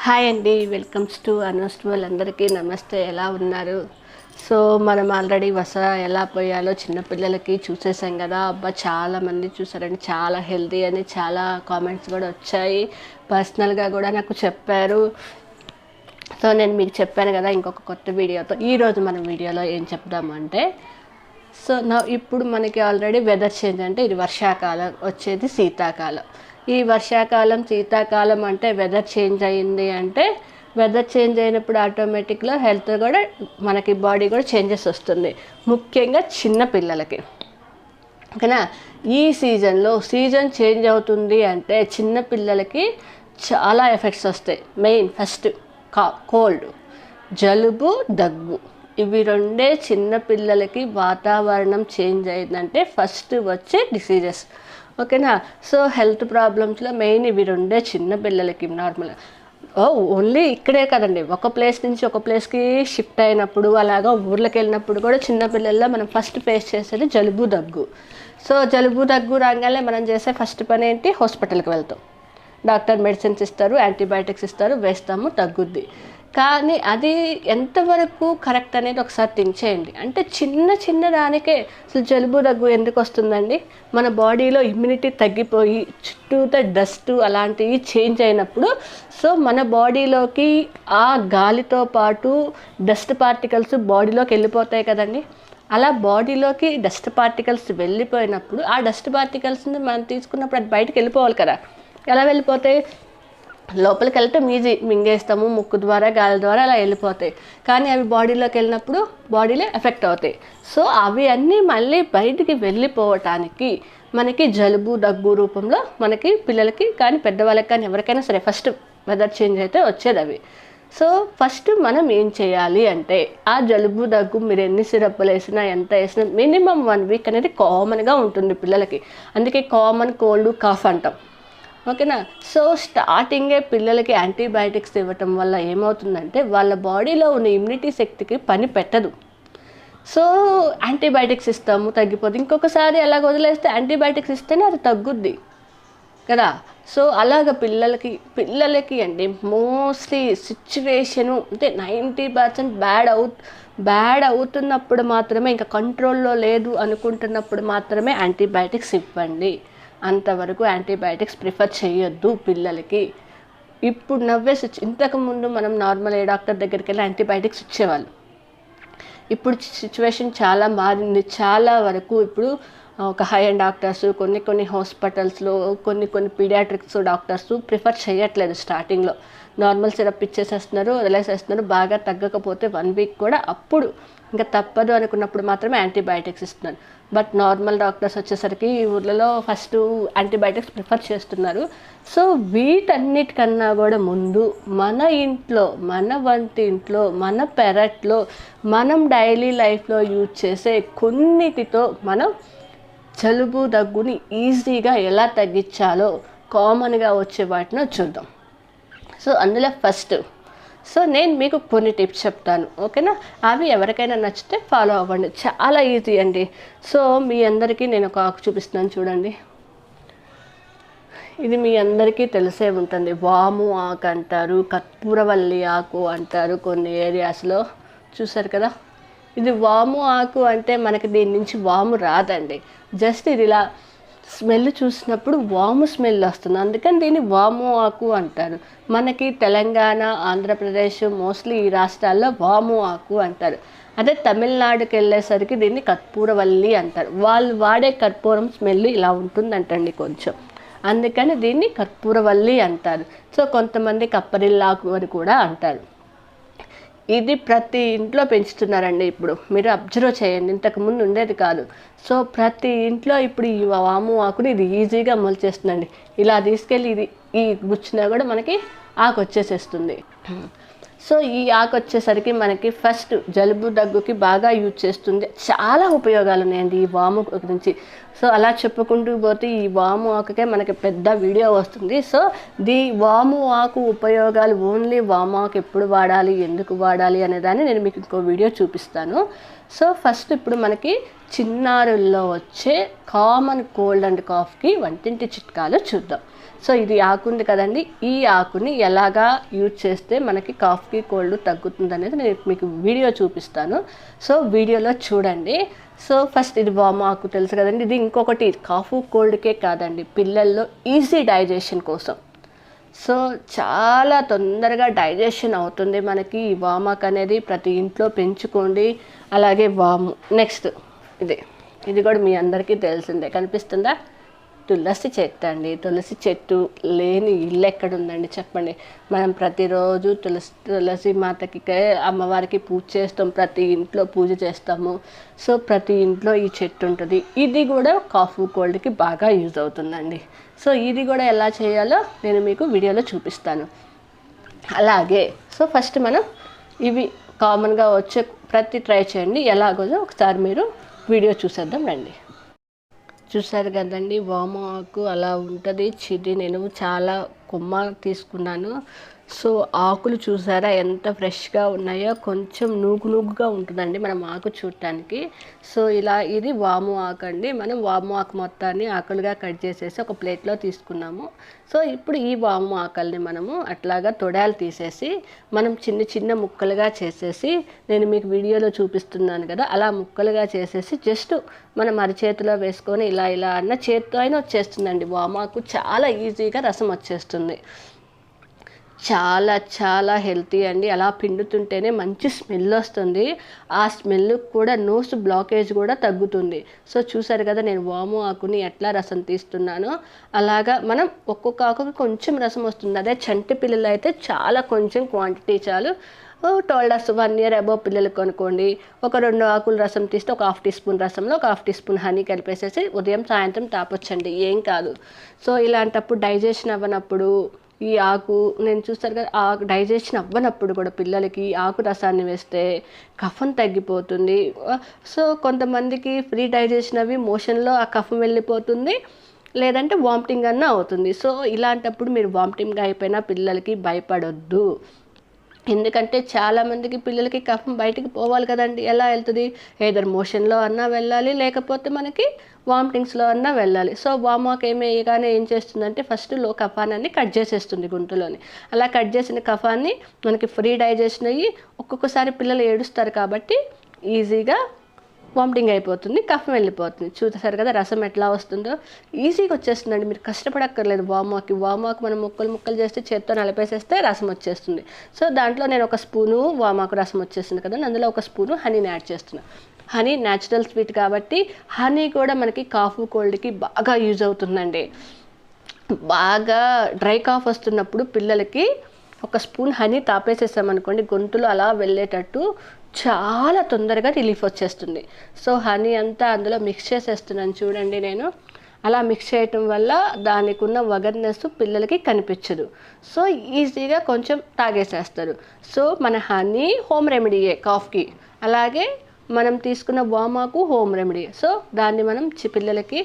Hi అండి, welcomes to Anu's world. అందరికీ నమస్తే. ఎలా ఉన్నారు? సో మనం ఆల్రెడీ వసరా ఎలా పోయాలో చిన్నపిల్లలకి చూసేసాం కదా. అబ్బా చాలామంది చూసారండి, చాలా హెల్తీ అని చాలా కామెంట్స్ కూడా వచ్చాయి. పర్సనల్గా కూడా నాకు చెప్పారు. సో నేను మీకు చెప్పాను కదా, ఇంకొక కొత్త వీడియోతో ఈరోజు మన వీడియోలో ఏం చెప్దామంటే, సో ఇప్పుడు మనకి ఆల్రెడీ వెదర్ చేంజ్, అంటే ఇది వర్షాకాలం, వచ్చేది శీతాకాలం. ఈ వర్షాకాలం శీతాకాలం అంటే వెదర్ చేంజ్ అయింది అంటే, వెదర్ చేంజ్ అయినప్పుడు ఆటోమేటిక్గా హెల్త్ కూడా, మనకి బాడీ కూడా చేంజెస్ వస్తుంది, ముఖ్యంగా చిన్న పిల్లలకి. ఓకేనా? ఈ సీజన్ చేంజ్ అవుతుంది అంటే చిన్న పిల్లలకి చాలా ఎఫెక్ట్స్ వస్తాయి. మెయిన్ ఫస్ట్ కోల్డ్, జలుబు, దగ్గు. ఇవి రెండే చిన్న పిల్లలకి వాతావరణం చేంజ్ అయిందంటే ఫస్ట్ వచ్చే డిసీజెస్. ఓకేనా? సో హెల్త్ ప్రాబ్లమ్స్లో మెయిన్ ఇవి రెండే చిన్న పిల్లలకి. నార్మల్గా ఓన్లీ ఇక్కడే కదండి, ఒక ప్లేస్ నుంచి ఒక ప్లేస్కి షిఫ్ట్ అయినప్పుడు, అలాగా ఊర్లోకి వెళ్ళినప్పుడు కూడా చిన్న పిల్లల్లో మనం ఫస్ట్ ఫేస్ చేసేది జలుబు, దగ్గు. సో జలుబు, దగ్గు రాగానే మనం చేసే ఫస్ట్ పని ఏంటి? హాస్పిటల్కి వెళ్తాం. డాక్టర్ మెడిసిన్స్ ఇస్తారు, యాంటీబయాటిక్స్ ఇస్తారు, వేస్తాము, తగ్గుద్ది. కానీ అది ఎంతవరకు కరెక్ట్ అనేది ఒకసారి థింక్ చేయండి. అంటే చిన్న దానికే అసలు జలుబు, దగ్గు ఎందుకు వస్తుందండి? మన బాడీలో ఇమ్యూనిటీ తగ్గిపోయి చుట్టూతో డస్ట్ అలాంటివి చేంజ్ అయినప్పుడు, సో మన బాడీలోకి ఆ గాలితో పాటు డస్ట్ పార్టికల్స్ బాడీలోకి వెళ్ళిపోతాయి కదండి. అలా బాడీలోకి డస్ట్ పార్టికల్స్ వెళ్ళిపోయినప్పుడు, ఆ డస్ట్ పార్టికల్స్ని మనం తీసుకున్నప్పుడు అది బయటకు వెళ్ళిపోవాలి కదా. ఎలా వెళ్ళిపోతాయి? లోపలికి వెళ్తే ఈజీ, మింగేస్తాము, ముక్కు ద్వారా, గాలి ద్వారా అలా వెళ్ళిపోతాయి. కానీ అవి బాడీలోకి వెళ్ళినప్పుడు బాడీలో ఎఫెక్ట్ అవుతాయి. సో అవి అన్నీ మళ్ళీ బయటికి వెళ్ళిపోవటానికి మనకి జలుబు, దగ్గు రూపంలో మనకి పిల్లలకి కానీ పెద్దవాళ్ళకి కానీ ఎవరికైనా సరే ఫస్ట్ వెదర్ చేంజ్ అయితే వచ్చేది అవి. సో ఫస్ట్ మనం ఏం చేయాలి అంటే, ఆ జలుబు, దగ్గు మీరు ఎన్ని సిరప్లు వేసినా, ఎంత వేసినా మినిమం 1 వీక్ అనేది కామన్గా ఉంటుంది పిల్లలకి. అందుకే కామన్ కోల్డ్, కాఫ్ అంటాం. ఓకేనా? సో స్టార్టింగే పిల్లలకి యాంటీబయాటిక్స్ ఇవ్వటం వల్ల ఏమవుతుందంటే, వాళ్ళ బాడీలో ఉన్న ఇమ్యూనిటీ శక్తికి పని పెట్టదు. సో యాంటీబయాటిక్స్ ఇస్తాము, తగ్గిపోతుంది. ఇంకొకసారి అలాగ వదిలేస్తే యాంటీబయాటిక్స్ ఇస్తేనే అది తగ్గుద్ది కదా. సో అలాగ పిల్లలకి అండి మోస్ట్లీ సిచ్యువేషను అంటే 90% బ్యాడ్ అవుతున్నప్పుడు మాత్రమే, ఇంకా కంట్రోల్లో లేదు అనుకుంటున్నప్పుడు మాత్రమే యాంటీబయాటిక్స్ ఇవ్వండి. అంతవరకు యాంటీబయాటిక్స్ ప్రిఫర్ చేయొద్దు పిల్లలకి. ఇప్పుడు ఇంతకుముందు మనం నార్మల్ ఏ డాక్టర్ దగ్గరికి వెళ్ళి యాంటీబయాటిక్స్ ఇచ్చేవాళ్ళు. ఇప్పుడు సిచ్యువేషన్ చాలా మారింది. చాలా వరకు ఇప్పుడు ఒక హై అండ్ డాక్టర్స్, కొన్ని హాస్పిటల్స్లో కొన్ని పీడియాట్రిక్స్ డాక్టర్స్ ప్రిఫర్ చేయట్లేదు. స్టార్టింగ్లో నార్మల్ సిరప్ ఇచ్చేసేస్తున్నారు, వదిలేసేస్తున్నారు. బాగా తగ్గకపోతే 1 వీక్ కూడా అప్పుడు ఇంకా తప్పదు అనుకున్నప్పుడు మాత్రమే యాంటీబయాటిక్స్ ఇస్తున్నారు. బట్ నార్మల్ డాక్టర్స్ వచ్చేసరికి ఈ ఊర్లలో ఫస్ట్ యాంటీబయాటిక్స్ ప్రిఫర్ చేస్తున్నారు. సో వీటన్నిటికన్నా కూడా ముందు మన ఇంట్లో, మన వంటింట్లో, మన పెరట్లో మనం డైలీ లైఫ్లో యూజ్ చేసే కొన్నిటితో మనం జలుబు, దగ్గుని ఈజీగా ఎలా తగ్గించాలో కామన్గా వచ్చే వాటిని చూద్దాం. సో అందులో ఫస్ట్, సో నేను మీకు కొన్ని టిప్స్ చెప్తాను. ఓకేనా? అవి ఎవరికైనా నచ్చితే ఫాలో అవ్వండి. చాలా ఈజీ అండి. సో మీ అందరికీ నేను ఒక ఆకు చూపిస్తున్నాను, చూడండి. ఇది మీ అందరికీ తెలిసే ఉంటుంది. వాము ఆకు అంటారు, కర్పూరవల్లి ఆకు అంటారు కొన్ని ఏరియాస్లో. చూసారు కదా. ఇది వాము ఆకు అంటే మనకి దీని నుంచి వాము రాదండి. జస్ట్ ఇది ఇలా స్మెల్ చూసినప్పుడు వాము స్మెల్ వస్తుంది, అందుకని దీన్ని వాము ఆకు అంటారు. మనకి తెలంగాణ, ఆంధ్రప్రదేశ్, మోస్ట్లీ ఈ రాష్ట్రాల్లో వాము ఆకు అంటారు. అదే తమిళనాడుకి వెళ్ళేసరికి దీన్ని కర్పూరవల్లి అంటారు. వాళ్ళు వాడే కర్పూరం స్మెల్ ఇలా ఉంటుందంటండి కొంచెం, అందుకని దీన్ని కర్పూరవల్లి అంటారు. సో కొంతమంది కప్పరిల్లాకు అని కూడా అంటారు. ఇది ప్రతి ఇంట్లో పెంచుతున్నారండి ఇప్పుడు. మీరు అబ్జర్వ్ చేయండి, ఇంతకుముందు ఉండేది కాదు. సో ప్రతి ఇంట్లో ఇప్పుడు ఈ వాము ఆకుని ఇది ఈజీగా మొలిచేస్తుందండి. ఇలా తీసుకెళ్ళి ఈ గుచ్చినా కూడా మనకి ఆకు వచ్చేసేస్తుంది. సో ఈ ఆకు వచ్చేసరికి మనకి ఫస్ట్ జలుబు, దగ్గుకి బాగా యూజ్ చేస్తుంది. చాలా ఉపయోగాలు ఉన్నాయండి ఈ వాము గురించి. సో అలా చెప్పుకుంటూ పోతే ఈ వాము ఆకుకే మనకి పెద్ద వీడియో వస్తుంది. సో వాము ఆకు ఉపయోగాలు, ఓన్లీ వాము ఆకు ఎప్పుడు వాడాలి, ఎందుకు వాడాలి అనేదాన్ని నేను మీకు ఇంకో వీడియో చూపిస్తాను. సో ఫస్ట్ ఇప్పుడు మనకి చిన్నారుల్లో వచ్చే కామన్ కోల్డ్ అండ్ కాఫ్కి వంటింటి చిట్కాలు చూద్దాం. సో ఇది ఆకు ఉంది కదండి, ఈ ఆకుని ఎలాగా యూజ్ చేస్తే మనకి కాఫ్కి కోల్డ్ తగ్గుతుంది అనేది నేను మీకు వీడియో చూపిస్తాను. సో వీడియోలో చూడండి. సో ఫస్ట్ ఇది వాము ఆకు తెలుసు కదండి. ఇది ఇంకొకటి కాఫ్ కోల్డ్కే కాదండి, పిల్లల్లో ఈజీ డైజెషన్ కోసం. సో చాలా తొందరగా డైజెషన్ అవుతుంది మనకి ఈ వామాకు అనేది. ప్రతి ఇంట్లో పెంచుకోండి. అలాగే వాము నెక్స్ట్ ఇది కూడా మీ అందరికీ తెలిసిందే, కనిపిస్తుందా? తులసి చెట్టు అండి. తులసి చెట్టు లేని ఇల్లు ఎక్కడుందండి చెప్పండి. మనం ప్రతిరోజు తులసి మాతకి అమ్మవారికి పూజ చేస్తాం, ప్రతి ఇంట్లో పూజ చేస్తాము. సో ప్రతి ఇంట్లో ఈ చెట్టు ఉంటుంది. ఇది కూడా కాఫ్ కోల్డ్కి బాగా యూజ్ అవుతుందండి. సో ఇది కూడా ఎలా చేయాలో నేను మీకు వీడియోలో చూపిస్తాను. అలాగే సో ఫస్ట్ మనం ఇవి కామన్గా వచ్చే ట్రై చేయండి. ఎలాగో ఒకసారి మీరు వీడియో చూసేద్దాం రండి. చూసారు కదండి, వాము ఆకు అలా ఉంటుంది. నేను చాలా కొమ్మ తీసుకున్నాను. సో ఆకులు చూసారా ఎంత ఫ్రెష్గా ఉన్నాయో, కొంచెం నూగుగా ఉంటుందండి మనం ఆకు చూడటానికి. సో ఇది వాము ఆకు అండి. మనం వాము ఆకు మొత్తాన్ని ఆకులుగా కట్ చేసేసి ఒక ప్లేట్లో తీసుకున్నాము. సో ఇప్పుడు ఈ వాము ఆకుల్ని మనము అట్లాగా తొడాలు తీసేసి మనం చిన్న ముక్కలుగా చేసేసి, నేను మీకు వీడియోలో చూపిస్తున్నాను కదా, అలా ముక్కలుగా చేసేసి జస్ట్ మనం అరిచేతిలో వేసుకొని ఇలా అన్న చేతితో అయినా వచ్చేస్తుందండి. వాము ఆకు చాలా ఈజీగా రసం వచ్చేస్తుంది. చాలా హెల్తీ అండి. అలా పిండుతుంటేనే మంచి స్మెల్ వస్తుంది. ఆ స్మెల్ కూడా నోస్ బ్లాకేజ్ కూడా తగ్గుతుంది. సో చూసారు కదా నేను వాము ఆకుని ఎట్లా రసం తీస్తున్నానో, అలాగా మనం ఒక్కొక్క ఆకుకి కొంచెం రసం వస్తుంది. అదే చంటి పిల్లలు అయితే చాలా కొంచెం క్వాంటిటీ చాలు. టోల్డర్స్ 1 year అబోవ్ పిల్లలకు అనుకోండి, ఒక 2 ఆకులు రసం తీస్తే ఒక 1/2 teaspoon రసంలో ఒక 1/2 teaspoon హనీ కలిపేసేసి ఉదయం సాయంత్రం తాపొచ్చండి, ఏం కాదు. సో ఇలాంటప్పుడు డైజెషన్ అవ్వనప్పుడు ఈ ఆకు నేను చూస్తారు కదా, ఆకు డైజెషన్ అవ్వనప్పుడు కూడా పిల్లలకి ఆకు రసాన్ని వేస్తే కఫం తగ్గిపోతుంది. సో కొంతమందికి ఫ్రీ డైజెషన్ అవి మోషన్లో ఆ కఫం వెళ్ళిపోతుంది, లేదంటే వామిటింగ్ అన్న అవుతుంది. సో ఇలాంటప్పుడు మీరు వామిటింగ్ అయిపోయినా పిల్లలకి భయపడొద్దు. ఎందుకంటే చాలామందికి పిల్లలకి కఫం బయటికి పోవాలి కదండి. ఎలా వెళ్తుంది? ఏదర్ మోషన్లో అన్నా వెళ్ళాలి, లేకపోతే మనకి వామిటింగ్స్లో అన్నా వెళ్ళాలి. సో వామాకు ఏమేయగానే ఏం చేస్తుందంటే ఫస్ట్ కఫాన్ని కట్ చేసేస్తుంది గొంతులోని. అలా కట్ చేసిన కఫాన్ని మనకి ఫ్రీ డైజెషన్ అయ్యి ఒక్కొక్కసారి పిల్లలు ఏడుస్తారు కాబట్టి ఈజీగా వామిటింగ్ అయిపోతుంది, కఫం వెళ్ళిపోతుంది. చూసారు కదా రసం ఎట్లా వస్తుందో, ఈజీగా వచ్చేస్తుందండి. మీరు కష్టపడక్కర్లేదు. వామాకు మనం ముక్కలు చేస్తే చేత్తో నలిపేసేస్తే రసం వచ్చేస్తుంది. సో దాంట్లో నేను 1 స్పూను వామాకు రసం వచ్చేస్తుంది కదా, అందులో 1 స్పూను హనీని యాడ్ చేస్తున్నాను. హనీ న్యాచురల్ స్వీట్ కాబట్టి హనీ కూడా మనకి కాఫ్ కోల్డ్కి బాగా యూజ్ అవుతుందండి. బాగా డ్రై కాఫ్ వస్తున్నప్పుడు పిల్లలకి 1 స్పూన్ హనీ తాపేసేసామనుకోండి, గొంతులో అలా వెళ్ళేటట్టు చాలా తొందరగా రిలీఫ్ వచ్చేస్తుంది. సో హనీ అంతా అందులో మిక్స్ చేసేస్తున్నాను చూడండి. నేను అలా మిక్స్ చేయటం వల్ల దానికి ఉన్న వగర్నెస్ పిల్లలకి కనిపించదు. సో ఈజీగా కొంచెం తాగేసేస్తారు. సో మన హనీ హోమ్ రెమెడీయే కాఫ్కి, అలాగే మనం తీసుకున్న వామాకు హోమ్ రెమెడీ. సో దాన్ని మనం పిల్లలకి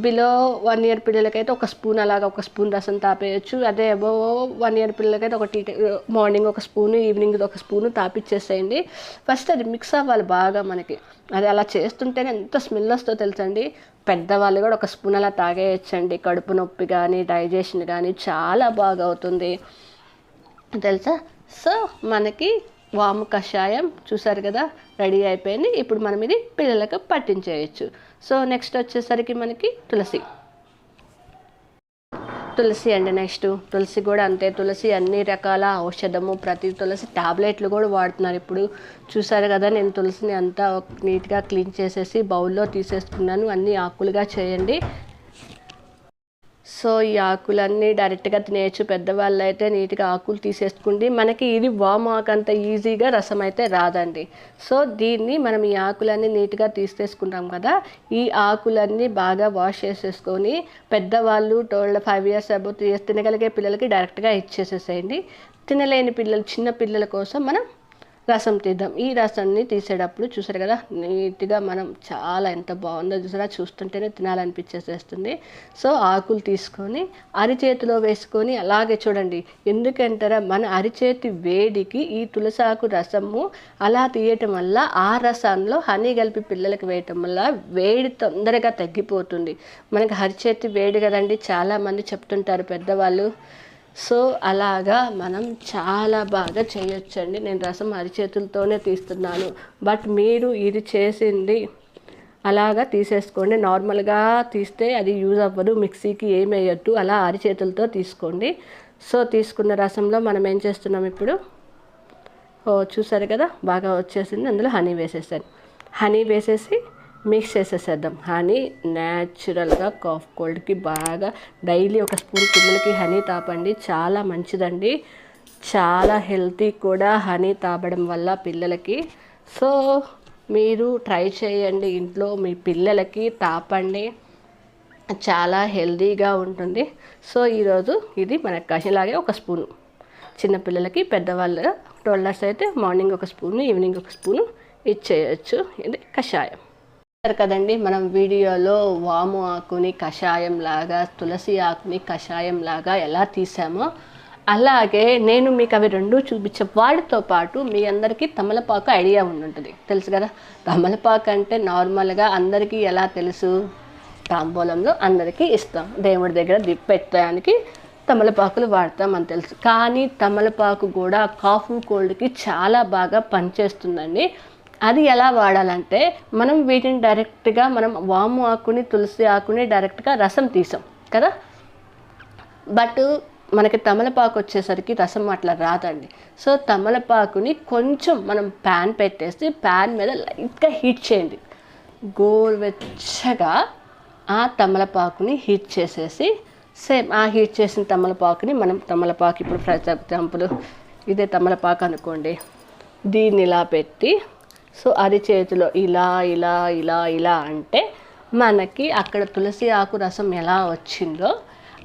బిలో 1 year పిల్లలకైతే 1 స్పూన్ అలాగా 1 స్పూన్ రసం తాపేయచ్చు. అదే అబోవ్ 1 year పిల్లలకైతే మార్నింగ్ 1 స్పూను, ఈవినింగ్ 1 స్పూను తాపిచ్చేసేయండి. ఫస్ట్ అది మిక్స్ అవ్వాలి బాగా మనకి. అది అలా చేస్తుంటేనే ఎంత స్మెల్ వస్తుందో తెలుసండి. పెద్దవాళ్ళు కూడా 1 స్పూన్ అలా తాగేయచ్చండి. కడుపు నొప్పి కానీ డైజెషన్ కానీ చాలా బాగా అవుతుంది తెలుసా. సో మనకి వాము కషాయం చూసారు కదా రెడీ అయిపోయింది. ఇప్పుడు మనం ఇది పిల్లలకు పట్టించేయచ్చు. సో నెక్స్ట్ వచ్చేసరికి మనకి తులసి అండి. నెక్స్ట్ తులసి కూడా అంతే. తులసి అన్ని రకాల ఔషధము, ప్రతి తులసి టాబ్లెట్లు కూడా వాడుతున్నారు ఇప్పుడు. చూసారు కదా నేను తులసిని అంతా నీట్గా క్లీన్ చేసేసి బౌల్లో తీసేసుకున్నాను. అన్ని ఆకులుగా చేయండి. సో ఈ ఆకులన్నీ డైరెక్ట్గా తినేయచ్చు. పెద్దవాళ్ళు అయితే నీట్గా ఆకులు తీసేసుకుంటే మనకి ఇది వాము ఆకు అంత ఈజీగా రసం అయితే రాదండి. సో దీన్ని మనం ఈ ఆకులన్నీ నీట్గా తీసేసుకుంటాం కదా, ఈ ఆకులన్నీ బాగా వాష్ చేసేసుకొని పెద్దవాళ్ళు 5 years అబౌవ్ 3 years తినగలిగే పిల్లలకి డైరెక్ట్గా ఇచ్చేసేసేయండి. తినలేని పిల్లలు చిన్న పిల్లల కోసం మనం రసం తీద్దాం. ఈ రసాన్ని తీసేటప్పుడు చూసారు కదా, నీట్గా మనం చాలా ఎంత బాగుందో చూసారా, చూస్తుంటేనే తినాలనిపించేసేస్తుంది. సో ఆకులు తీసుకొని అరిచేతిలో వేసుకొని అలాగే చూడండి. ఎందుకంటారా, మన అరిచేతి వేడికి ఈ తులసాకు రసము అలా తీయటం వల్ల ఆ రసంలో హనీ కలిపి పిల్లలకి వేయటం వల్ల వేడి తొందరగా తగ్గిపోతుంది. మనకి అరిచేతి వేడి కదండి, చాలామంది చెప్తుంటారు పెద్దవాళ్ళు. సో అలాగా మనం చాలా బాగా చేయొచ్చండి. నేను రసం అరిచేతులతోనే తీస్తున్నాను, బట్ మీరు ఇది చేసింది అలాగా తీసేసుకోండి. నార్మల్గా తీస్తే అది యూజ్ అవ్వదు, మిక్సీకి ఏమి వేయద్దు, అలా అరిచేతులతో తీసుకోండి. సో తీసుకున్న రసంలో మనం ఏం చేస్తున్నాం ఇప్పుడు, చూసారు కదా బాగా వచ్చేసింది. అందులో హనీ వేసేసాను. హనీ వేసేసి మిక్స్ చేసేసేద్దాం. హనీ న్యాచురల్గా కాఫ్ కోల్డ్కి బాగా డైలీ ఒక స్పూన్ పిల్లలకి హనీ తాపండి, చాలా మంచిదండి, చాలా హెల్తీ కూడా హనీ తాగడం వల్ల పిల్లలకి. సో మీరు ట్రై చేయండి ఇంట్లో, మీ పిల్లలకి తాపండి, చాలా హెల్తీగా ఉంటుంది. సో ఈరోజు ఇది మనకు ఇలాగే ఒక స్పూను చిన్నపిల్లలకి, పెద్దవాళ్ళు టోల్డర్స్ అయితే మార్నింగ్ ఒక స్పూను, ఈవినింగ్ ఒక స్పూను ఇచ్చేయచ్చు. ఇది కషాయం కదండి. మనం వీడియోలో వాము ఆకుని కషాయం లాగా, తులసి ఆకుని కషాయం లాగా ఎలా తీసామో అలాగే నేను మీకు అవి రెండు చూపించే వాటితో పాటు మీ అందరికీ తమలపాకు ఐడియా ఉంటుంది, తెలుసు కదా. తమలపాకు అంటే నార్మల్గా అందరికీ ఎలా తెలుసు, తాంబూలంలో అందరికీ ఇస్తాం, దేవుడి దగ్గర పెట్టడానికి తమలపాకులు వాడతామని తెలుసు. కానీ తమలపాకు కూడా కాఫ్ కోల్డ్కి చాలా బాగా పనిచేస్తుందండి. అది ఎలా వాడాలంటే, మనం వీటిని డైరెక్ట్గా మనం వాము ఆకుని తులసి ఆకుని డైరెక్ట్గా రసం తీసాం కదా, బట్ మనకి తమలపాకు వచ్చేసరికి రసం అట్లా రాదండి. సో తమలపాకుని కొంచెం మనం ప్యాన్ పెట్టేసి ప్యాన్ మీద లైట్గా హీట్ చేయండి. గోరువెచ్చగా ఆ తమలపాకుని హీట్ చేసేసి, సేమ్ ఆ హీట్ చేసిన తమలపాకుని మనం తమలపాకు ఇప్పుడు ఫర్ ఎగ్జాంపుల్ ఇదే తమలపాకు అనుకోండి, దీన్ని ఇలా పెట్టి సో అరిచేతిలో ఇలా ఇలా ఇలా ఇలా అంటే మనకి అక్కడ తులసి ఆకు రసం ఎలా వచ్చిందో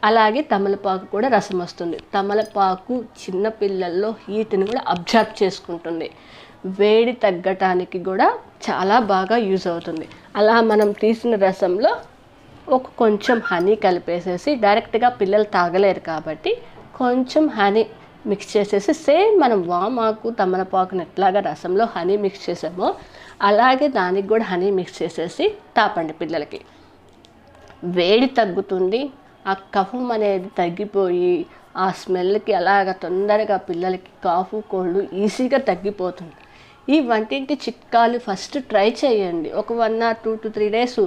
అలాగే తమలపాకు కూడా రసం వస్తుంది. తమలపాకు చిన్నపిల్లల్లో హీట్ని కూడా అబ్జర్వ్ చేసుకుంటుంది, వేడి తగ్గటానికి కూడా చాలా బాగా యూజ్ అవుతుంది. అలా మనం తీసిన రసంలో కొంచెం హనీ కలిపేసేసి, డైరెక్ట్గా పిల్లలు తాగలేరు కాబట్టి కొంచెం హనీ మిక్స్ చేసేసి, సేమ్ మనం వామాకు తమలపాకుని ఎట్లాగా రసంలో హనీ మిక్స్ చేసామో అలాగే దానికి కూడా హనీ మిక్స్ చేసేసి తాపండి పిల్లలకి. వేడి తగ్గుతుంది, ఆ కఫం అనేది తగ్గిపోయి ఆ స్మెల్కి అలాగ తొందరగా పిల్లలకి కాఫ్ కోల్డ్ ఈజీగా తగ్గిపోతుంది. ఈ వంటింటి చిట్కాలు ఫస్ట్ ట్రై చేయండి, ఒక 1 or 2 to 3 days.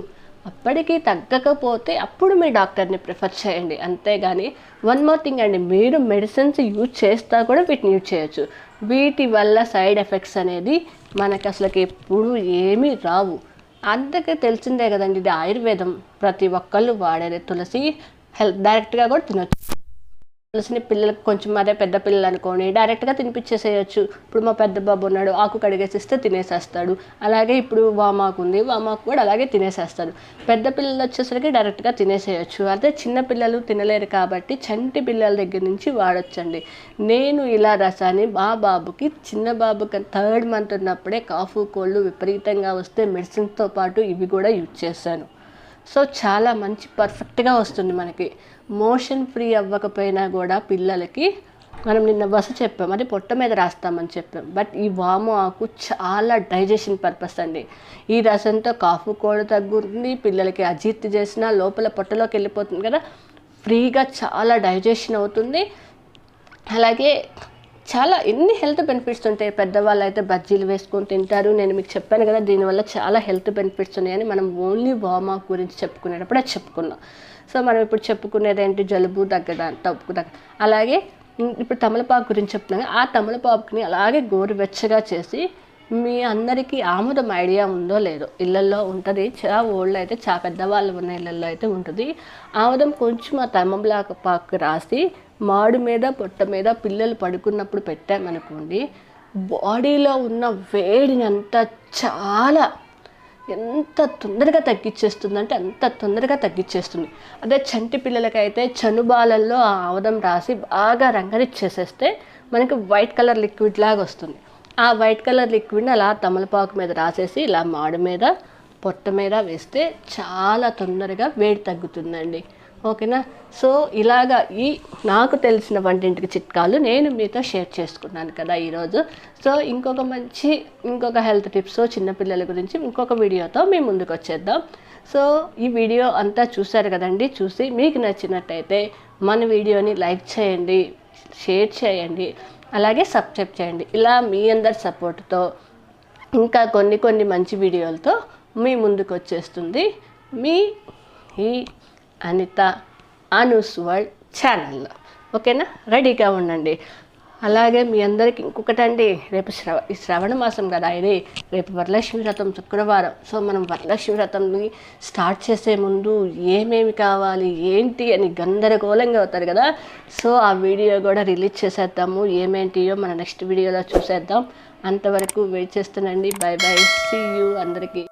అప్పటికీ తగ్గకపోతే అప్పుడు మీ డాక్టర్ని ప్రిఫర్ చేయండి, అంతేగాని వన్ మోర్ థింగ్ అండి, మీరు మెడిసిన్స్ యూజ్ చేస్తా కూడా వీటిని యూజ్ చేయొచ్చు. వీటి వల్ల సైడ్ ఎఫెక్ట్స్ అనేది మనకి అసలుకి ఎప్పుడు ఏమీ రావు. అందుకే తెలిసిందే కదండి, ఇది ఆయుర్వేదం, ప్రతి ఒక్కళ్ళు వాడేది. తులసి డైరెక్ట్గా కూడా తినొచ్చు. తులసిని పిల్లలకు కొంచెం, అదే పెద్ద పిల్లలు అనుకోని డైరెక్ట్గా తినిపించేసేయచ్చు. ఇప్పుడు మా పెద్ద బాబు ఉన్నాడు, ఆకు కడిగేసిస్తే తినేసేస్తాడు. అలాగే ఇప్పుడు వామాకు ఉంది, వామాకు కూడా అలాగే తినేసేస్తాడు. పెద్ద పిల్లలు వచ్చేసరికి డైరెక్ట్గా తినేసేయచ్చు. అదే చిన్న పిల్లలు తినలేరు కాబట్టి చంటి పిల్లల దగ్గర నుంచి వాడొచ్చండి. నేను ఇలా రసాన్ని మా బాబుకి, చిన్న బాబుకి 3rd month ఉన్నప్పుడే కాఫ్ కోల్డ్ విపరీతంగా వస్తే మెడిసిన్స్తో పాటు ఇవి కూడా యూజ్ చేశాను. సో చాలా మంచి పర్ఫెక్ట్గా వస్తుంది మనకి. మోషన్ ఫ్రీ అవ్వకపోయినా కూడా పిల్లలకి మనం నిన్న చెప్పాం, అది పొట్ట మీద రాస్తామని చెప్పాం, బట్ ఈ వాము ఆకు చాలా డైజెషన్ పర్పస్ అండి. ఈ రసంతో కాఫ్ కోల్డ్ తగ్గుతుంది, పిల్లలకి అజీర్తి చేసినా లోపల పొట్టలోకి వెళ్ళిపోతుంది కదా, ఫ్రీగా చాలా డైజెషన్ అవుతుంది. అలాగే చాలా ఎన్ని హెల్త్ బెనిఫిట్స్ ఉంటాయి. పెద్దవాళ్ళు అయితే బజ్జీలు వేసుకొని తింటారు. నేను మీకు చెప్పాను కదా, దీనివల్ల చాలా హెల్త్ బెనిఫిట్స్ ఉన్నాయని. మనం ఓన్లీ వామాకు గురించి చెప్పుకునేటప్పుడు అది చెప్పుకున్నాం. సో మనం ఇప్పుడు చెప్పుకునేది ఏంటి, జలుబు తగ్గు. అలాగే ఇప్పుడు తమలపాకు గురించి చెప్తున్నాను. ఆ తమలపాకుని అలాగే గోరువెచ్చగా చేసి, మీ అందరికీ ఆముదం ఐడియా ఉందో లేదో, ఇళ్ళల్లో ఉంటుంది, ఓల్డ్ అయితే పెద్దవాళ్ళు ఉన్న ఇళ్ళల్లో అయితే ఉంటుంది. ఆముదం కొంచెం ఆ తమలపాకు రాసి మాడు మీద పొట్ట మీద పిల్లలు పడుకున్నప్పుడు పెట్టామనుకోండి, బాడీలో ఉన్న వేడిని అంతా చాలా ఎంత తొందరగా తగ్గించేస్తుంది అంటే అంత తొందరగా తగ్గించేస్తుంది. అదే చంటి పిల్లలకైతే చనుబాలల్లో ఆ ఆముదం రాసి బాగా రంగరిచ్చేసేస్తే మనకి వైట్ కలర్ లిక్విడ్ లాగా వస్తుంది. ఆ వైట్ కలర్ లిక్విడ్ని అలా తమలపాకు మీద రాసేసి ఇలా మాడు మీద పొట్ట మీద వేస్తే చాలా తొందరగా వేడి తగ్గుతుందండి. ఓకేనా. సో ఇలాగా ఈ నాకు తెలిసిన వంటింటికి చిట్కాలు నేను మీతో షేర్ చేసుకున్నాను కదా ఈరోజు. సో ఇంకొక హెల్త్ టిప్స్ చిన్నపిల్లల గురించి ఇంకొక వీడియోతో మీ ముందుకు వచ్చేద్దాం. సో ఈ వీడియో అంతా చూశారు కదండి. చూసి మీకు నచ్చినట్టయితే మన వీడియోని లైక్ చేయండి, షేర్ చేయండి, అలాగే సబ్స్క్రైబ్ చేయండి. ఇలా మీ అందరి సపోర్ట్తో ఇంకా కొన్ని మంచి వీడియోలతో మీ ముందుకు వచ్చేస్తుంది మీ ఈ అనిత అనూస్ వరల్డ్ ఛానల్లో. ఓకేనా, రెడీగా ఉండండి. అలాగే మీ అందరికీ ఇంకొకటండి, రేపు ఈ శ్రావణ మాసం కదా ఇది, రేపు వరలక్ష్మి వ్రతం శుక్రవారం. సో మనం వరలక్ష్మి వ్రతంని స్టార్ట్ చేసే ముందు ఏమేమి కావాలి ఏంటి అని గందరగోళంగా అవుతారు కదా. సో ఆ వీడియో కూడా రిలీజ్ చేసేద్దాము, ఏమేంటియో మన నెక్స్ట్ వీడియోలో చూసేద్దాం. అంతవరకు వెయిట్ చేస్తానండి. బై బై, సీ యూ అందరికీ.